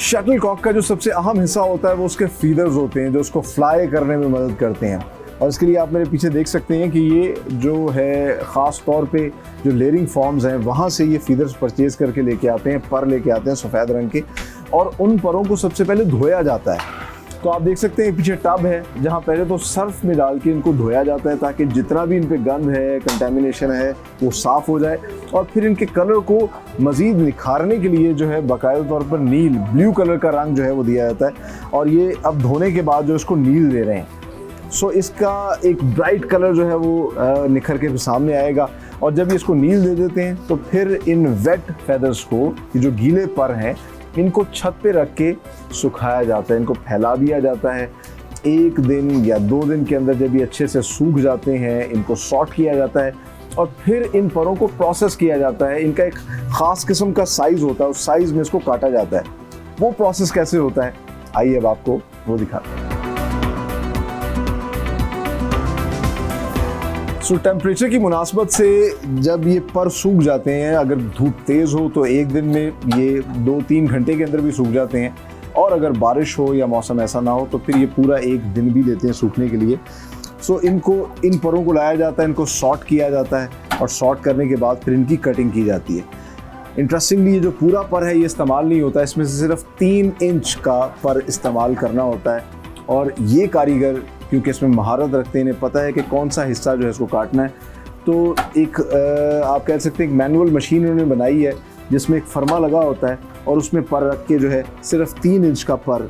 Shuttle Kock का जो सबसे अहम हिस्सा होता है वो उसके फीदर्स होते हैं जो उसको फ्लाई करने में मदद करते हैं। और इसके लिए आप मेरे पीछे देख सकते हैं कि ये जो है ख़ास तौर पे जो लेयरिंग फॉर्म्स हैं वहाँ से ये फीदर्स परचेज़ करके लेके आते हैं, पर लेके आते हैं सफ़ेद रंग के, और उन परों को सबसे पहले धोया जाता है। तो आप देख सकते हैं पीछे टब है जहाँ पहले तो सर्फ में डाल के इनको धोया जाता है ताकि जितना भी इन पे गंद है, कंटेमिनेशन है, वो साफ़ हो जाए। और फिर इनके कलर को मज़ीद निखारने के लिए जो है बाकायदा तौर पर नील ब्लू कलर का रंग जो है वो दिया जाता है, और ये अब धोने के बाद जो इसको नील दे रहे हैं। सो इसका एक ब्राइट कलर जो है वो निखर के सामने आएगा। और जब ये इसको नील दे देते हैं तो फिर इन वेट फेदर्स को, ये जो गीले पर हैं, इनको छत पे रख के सुखाया जाता है, इनको फैला दिया जाता है। 1 दिन या 2 दिन के अंदर जब ये अच्छे से सूख जाते हैं, इनको सॉर्ट किया जाता है और फिर इन परों को प्रोसेस किया जाता है। इनका एक ख़ास किस्म का साइज़ होता है, उस साइज़ में इसको काटा जाता है। वो प्रोसेस कैसे होता है, आइए अब आपको वो दिखाते हैं। सो टेम्परेचर की मुनासबत से जब ये पर सूख जाते हैं, अगर धूप तेज़ हो तो 1 दिन में ये 2-3 घंटे के अंदर भी सूख जाते हैं, और अगर बारिश हो या मौसम ऐसा ना हो तो फिर ये पूरा 1 दिन भी लेते हैं सूखने के लिए। सो इनको, इन परों को लाया जाता है, इनको सॉर्ट किया जाता है, और सॉर्ट करने के बाद फिर इनकी कटिंग की जाती है। इंटरेस्टिंगली ये जो पूरा पर है ये इस्तेमाल नहीं होता, इसमें से सिर्फ 3 इंच का पर इस्तेमाल करना होता है। और ये कारीगर क्योंकि इसमें महारत रखते हैं, इन्हें पता है कि कौन सा हिस्सा जो है इसको काटना है, तो एक आप कह सकते हैं एक मैनुअल मशीन उन्होंने बनाई है जिसमें एक फरमा लगा होता है, और उसमें पर रख के जो है सिर्फ 3 इंच का पर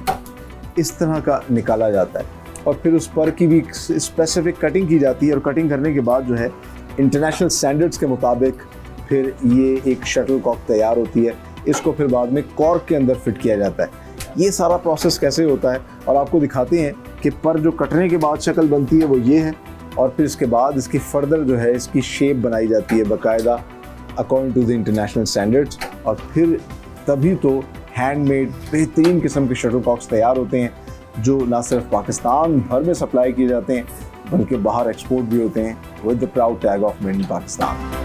इस तरह का निकाला जाता है, और फिर उस पर की भी स्पेसिफिक कटिंग की जाती है। और कटिंग करने के बाद जो है इंटरनेशनल स्टैंडर्ड्स के मुताबिक फिर ये एक शटल कॉक तैयार होती है। इसको फिर बाद में कॉर्क के अंदर फिट किया जाता है। ये सारा प्रोसेस कैसे होता है और आपको दिखाते हैं कि पर जो कटने के बाद शक्ल बनती है वो ये है, और फिर इसके बाद इसकी फर्दर जो है इसकी शेप बनाई जाती है बाकायदा according to the international standards. और फिर तभी तो हैंडमेड बेहतरीन किस्म के शटल कॉक्स तैयार होते हैं जो ना सिर्फ पाकिस्तान भर में सप्लाई किए जाते हैं बल्कि बाहर एक्सपोर्ट भी होते हैं with the proud tag of made in Pakistan.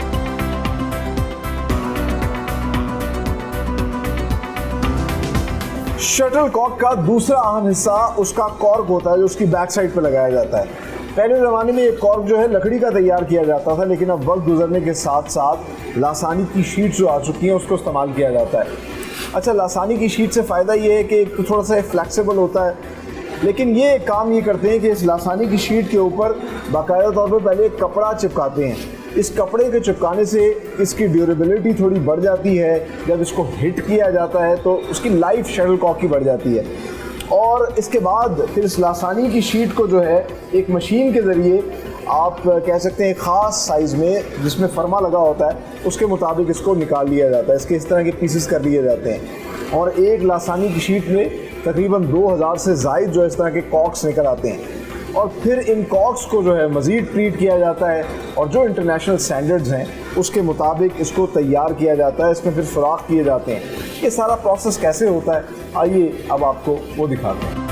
Shuttlecock का दूसरा अहम हिस्सा उसका कॉर्क होता है जो उसकी बैक साइड पर लगाया जाता है। पहले ज़माने में ये कॉर्क जो है लकड़ी का तैयार किया जाता था, लेकिन अब वक्त गुजरने के साथ साथ लासानी की शीट जो आ चुकी हैं उसको इस्तेमाल किया जाता है। अच्छा, लासानी की शीट से फ़ायदा ये है कि तो थोड़ा सा फ्लेक्सिबल होता है, लेकिन ये काम ये करते हैं कि इस लासानी की शीट के ऊपर बाकायदा तौर पर पहले एक कपड़ा चिपकाते हैं। इस कपड़े के चिपकाने से इसकी ड्यूरेबिलिटी थोड़ी बढ़ जाती है। जब इसको हिट किया जाता है तो उसकी लाइफ शटल कॉक की बढ़ जाती है। और इसके बाद फिर इस लासानी की शीट को जो है एक मशीन के ज़रिए आप कह सकते हैं ख़ास साइज़ में जिसमें फरमा लगा होता है उसके मुताबिक इसको निकाल लिया जाता है। इसके इस तरह के पीसेस कर लिए जाते हैं, और एक लासानी की शीट में तकरीबन 2000 से ज़ायद जो इस तरह के कॉक्स निकल आते हैं। और फिर इन कॉक्स को जो है मज़ीद ट्रीट किया जाता है, और जो इंटरनेशनल स्टैंडर्ड्स हैं उसके मुताबिक इसको तैयार किया जाता है। इसमें फिर सुराख किए जाते हैं। ये सारा प्रोसेस कैसे होता है, आइए अब आपको वो दिखाते हैं।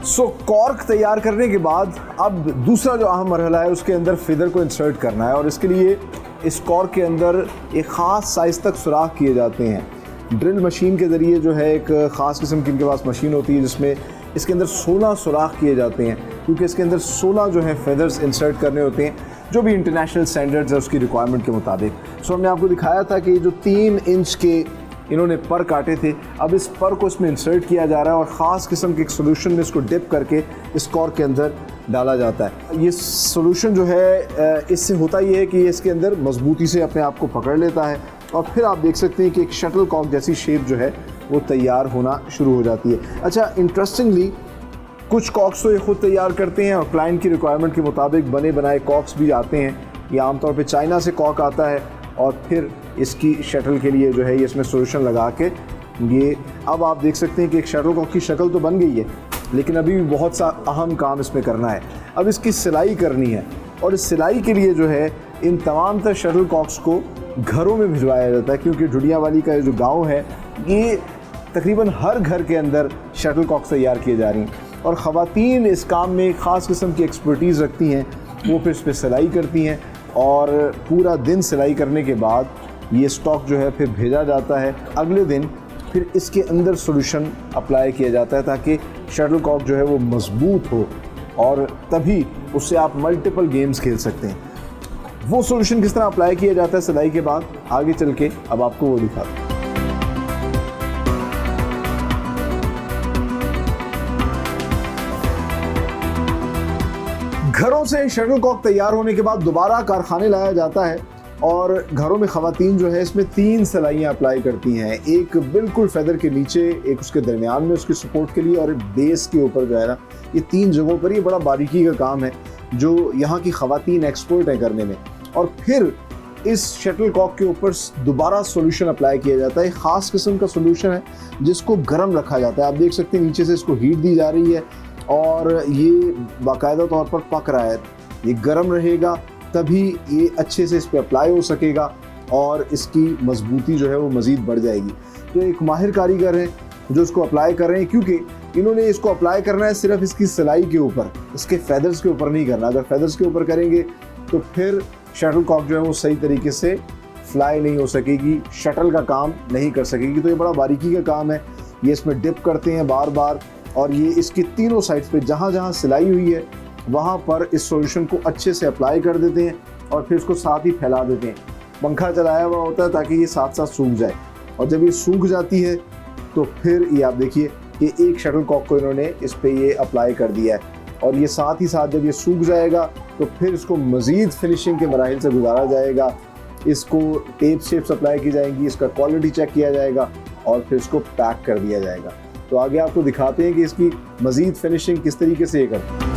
सो कॉर्क तैयार करने के बाद अब दूसरा जो अहम मरहला है उसके अंदर फिदर को इंसर्ट करना है, और इसके लिए इस कॉर्क के अंदर एक ख़ास साइज़ तक सुराख किए जाते हैं। ड्रिल मशीन के ज़रिए जो है एक ख़ास किस्म की इनके पास मशीन होती है जिसमें इसके अंदर 16 सुराख किए जाते हैं, क्योंकि इसके अंदर 16 जो है फेदर्स इंसर्ट करने होते हैं जो भी इंटरनेशनल स्टैंडर्ड्स है उसकी रिक्वायरमेंट के मुताबिक। सो हमने आपको दिखाया था कि जो 3 इंच के इन्होंने पर काटे थे, अब इस पर को इसमें इंसर्ट किया जा रहा है और ख़ास किस्म के एक सोल्यूशन में इसको डिप करके इस कॉर्क के अंदर डाला जाता है। ये सोल्यूशन जो है इससे होता ये है कि इसके अंदर मजबूती से अपने आप को पकड़ लेता है, और फिर आप देख सकते हैं कि एक शटल कॉक जैसी शेप जो है वो तैयार होना शुरू हो जाती है। अच्छा, इंटरेस्टिंगली कुछ कॉक्स तो ये ख़ुद तैयार करते हैं, और क्लाइंट की रिक्वायरमेंट के मुताबिक बने बनाए कॉक्स भी आते हैं। ये आमतौर पर चाइना से कॉक आता है, और फिर इसकी शटल के लिए जो है ये इसमें सोल्यूशन लगा के ये अब आप देख सकते हैं कि एक शटल कॉक की शक्ल तो बन गई है, लेकिन अभी भी बहुत सा अहम काम इसमें करना है। अब इसकी सिलाई करनी है, और इस सिलाई के लिए जो है इन तमाम तर शटल कॉक्स को घरों में भिजवाया जाता है, क्योंकि ढुडियावाली का जो गांव है ये तकरीबन हर घर के अंदर शटल कॉक्स तैयार किए जा रही हैं, और ख़वातीन इस काम में ख़ास किस्म की एक्सपर्टीज़ रखती हैं वो फिर इस पर सिलाई करती हैं और पूरा दिन सिलाई करने के बाद ये स्टॉक जो है फिर भेजा जाता है। अगले दिन फिर इसके अंदर सॉल्यूशन अप्लाई किया जाता है ताकि शटलकॉक जो है वो मजबूत हो और तभी उससे आप मल्टीपल गेम्स खेल सकते हैं। वो सॉल्यूशन किस तरह अप्लाई किया जाता है सिलाई के बाद, आगे चल के अब आपको वो दिखाते हैं। घरों से शटलकॉक तैयार होने के बाद दोबारा कारखाने लाया जाता है और घरों में ख़वातीन जो है इसमें 3 सिलाइयाँ अप्लाई करती हैं। एक बिल्कुल फेदर के नीचे, एक उसके दरमियान में उसके सपोर्ट के लिए और एक बेस के ऊपर जो है ना, ये 3 जगहों पर ये बड़ा बारीकी का काम है जो यहाँ की ख़वातीन एक्सपर्ट हैं करने में। और फिर इस शटलकॉक के ऊपर दोबारा सॉल्यूशन अप्लाई किया जाता है। एक ख़ास किस्म का सॉल्यूशन है जिसको गर्म रखा जाता है। आप देख सकते हैं नीचे से इसको हीट दी जा रही है और ये बाकायदा तौर पर पक रहा है। ये गर्म रहेगा तभी ये अच्छे से इस पर अप्लाई हो सकेगा और इसकी मजबूती जो है वो मज़ीद बढ़ जाएगी। तो एक माहिर कारीगर है जो इसको अप्लाई कर रहे हैं, क्योंकि इन्होंने इसको अप्लाई करना है सिर्फ इसकी सिलाई के ऊपर, इसके फेदर्स के ऊपर नहीं करना। अगर फेदर्स के ऊपर करेंगे तो फिर शटलकॉक जो है वो सही तरीके से फ्लाई नहीं हो सकेगी, शटल का काम नहीं कर सकेगी। तो ये बड़ा बारीकी का काम है। ये इसमें डिप करते हैं बार बार और ये इसकी तीनों साइड्स पे जहाँ जहाँ सिलाई हुई है वहाँ पर इस सॉल्यूशन को अच्छे से अप्लाई कर देते हैं और फिर इसको साथ ही फैला देते हैं। पंखा चलाया हुआ होता है ताकि ये साथ साथ सूख जाए और जब ये सूख जाती है तो फिर ये आप देखिए कि एक शटलकॉक को इन्होंने इस पर ये अप्लाई कर दिया है और ये साथ ही साथ जब ये सूख जाएगा तो फिर इसको मज़ीद फिनिशिंग के मराहिल से गुजारा जाएगा। इसको टेप शेप्स अप्लाई की जाएंगी, इसका क्वालिटी चेक किया जाएगा और फिर इसको पैक कर दिया जाएगा। तो आगे आपको दिखाते हैं कि इसकी मज़ीद फिनिशिंग किस तरीके से ये करते हैं।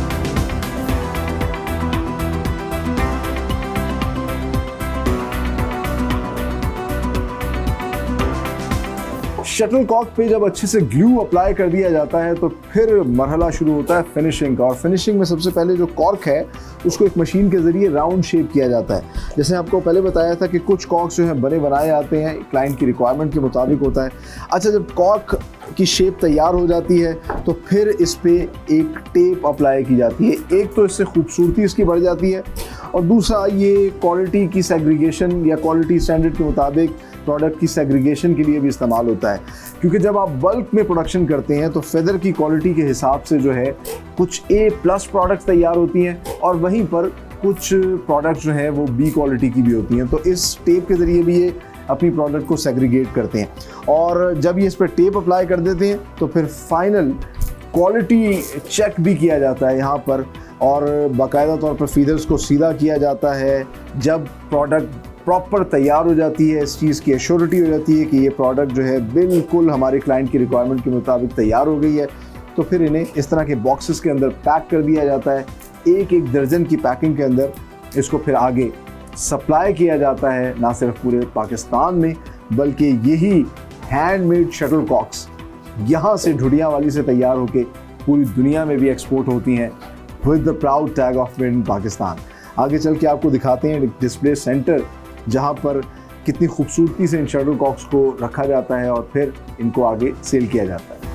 शटलकॉक पे जब अच्छे से ग्लू अप्लाई कर दिया जाता है तो फिर मरहला शुरू होता है फिनिशिंग का। और फिनिशिंग में सबसे पहले जो कॉर्क है उसको एक मशीन के ज़रिए राउंड शेप किया जाता है। जैसे आपको पहले बताया था कि कुछ कॉर्क्स जो हैं बने बनाए आते हैं, क्लाइंट की रिक्वायरमेंट के मुताबिक होता है। अच्छा, जब कॉर्क की शेप तैयार हो जाती है तो फिर इस पर एक टेप अप्लाई की जाती है। एक तो इससे खूबसूरती इसकी बढ़ जाती है और दूसरा ये क्वालिटी की सेग्रीगेशन या क्वालिटी स्टैंडर्ड के मुताबिक प्रोडक्ट की सेग्रीगेशन के लिए भी इस्तेमाल होता है। क्योंकि जब आप बल्क में प्रोडक्शन करते हैं तो फेदर की क्वालिटी के हिसाब से जो है कुछ A+ प्रोडक्ट्स तैयार होती हैं और वहीं पर कुछ प्रोडक्ट्स जो है वो B क्वालिटी की भी होती हैं। तो इस टेप के ज़रिए भी ये अपनी प्रोडक्ट को सेग्रीगेट करते हैं और जब ये इस पर टेप अप्लाई कर देते हैं तो फिर फाइनल क्वालिटी चेक भी किया जाता है यहाँ पर और बाकायदा तौर पर फीडर्स को सीधा किया जाता है। जब प्रोडक्ट प्रॉपर तैयार हो जाती है, इस चीज़ की एश्योरिटी हो जाती है कि ये प्रोडक्ट जो है बिल्कुल हमारे क्लाइंट की रिक्वायरमेंट के मुताबिक तैयार हो गई है, तो फिर इन्हें इस तरह के बॉक्सेस के अंदर पैक कर दिया जाता है। एक दर्जन की पैकिंग के अंदर इसको फिर आगे सप्लाई किया जाता है, ना सिर्फ पूरे पाकिस्तान में बल्कि यही हैंडमेड शटलकॉक्स यहाँ से ढुडियावाली से तैयार होकर पूरी दुनिया में भी एक्सपोर्ट होती हैं with the proud tag of made in Pakistan. आगे चल के आपको दिखाते हैं डिस्प्ले सेंटर जहाँ पर कितनी खूबसूरती से इन शटलकॉक्स को रखा जाता है और फिर इनको आगे सेल किया जाता है।